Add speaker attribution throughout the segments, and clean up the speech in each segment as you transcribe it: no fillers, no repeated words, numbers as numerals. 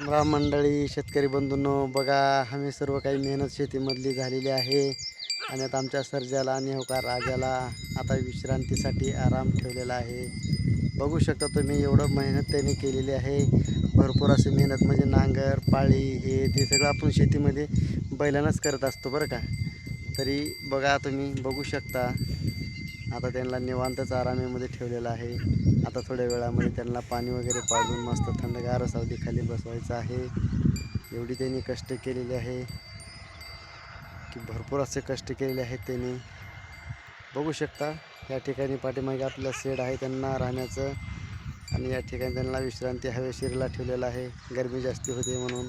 Speaker 1: राम मंडळी, शेतकरी बंधूंनो, बघा आम्ही सर्व काही मेहनत शेतीमधली झालेली आहे आणि आता आमच्या सर्जाला आणि होकार राजाला आता विश्रांतीसाठी आराम ठेवलेला आहे. बघू शकता तुम्ही, एवढं मेहनत त्याने केलेली आहे. भरपूर अशी मेहनत म्हणजे नांगर पाळी हे ते सगळं आपण शेतीमध्ये बैलानंच करत असतो बरं का. तरी बघा तुम्ही बघू शकता, आता त्यांना निवांतच आरामामध्ये ठेवलेलं आहे. आता थोड्या वेळामध्ये त्यांना पाणी वगैरे पाजून मस्त थंडगार सावलीखाली बसवायचं आहे. एवढी त्यांनी कष्ट केलेले आहे की भरपूर असे कष्ट केलेले आहेत त्यांनी. बघू शकता या ठिकाणी पाठीमागे आपलं शेड आहे त्यांना राहण्याचं, आणि या ठिकाणी त्यांना विश्रांती हवेशीरला ठेवलेलं आहे, गरमी जास्ती होते म्हणून.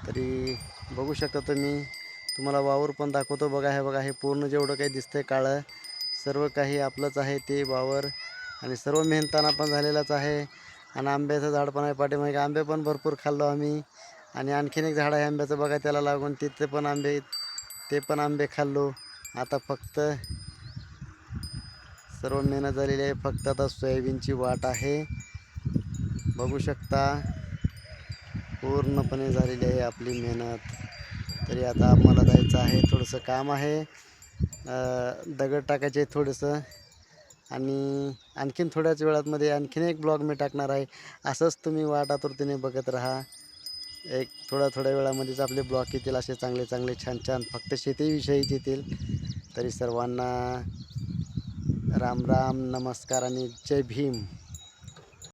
Speaker 1: तरी बघू शकता तुम्ही, तुम्हाला वावर पण दाखवतो. बघा हे बघा, हे पूर्ण जेवढं काही दिसतंय काळं सर्व काही आपलंच आहे ते वावर, आणि सर्व मेहनताना पण झालेलाच आहे. आणि आंब्याचं झाड पण आहे पाठीमागे, आंबे पण भरपूर खाल्लो आम्ही. आणि आणखीन एक झाड आहे आंब्याचं बघा, त्याला लागून तिथे पण आंबे, ते पण आंबे खाल्लो. आता फक्त सर्व मेहनत झालेली आहे, फक्त आता सोयाबीनची वाट आहे. बघू शकता पूर्णपणे झालेली आहे आपली मेहनत. तरी आता आम्हाला जायचं आहे, थोडंसं काम आहे, दगड टाकायचे थोडंसं, आणि आणखीन थोड्याच वेळामध्ये आणखीन एक ब्लॉग मी टाकणार आहे. असंच तुम्ही वाट आतुरतेने बघत राहा. एक थोड्या वेळामध्येच आपले ब्लॉग येतील, असे चांगले चांगले छान छान फक्त शेतीविषयीच येतील. तरी सर्वांना राम राम, नमस्कार आणि जय भीम.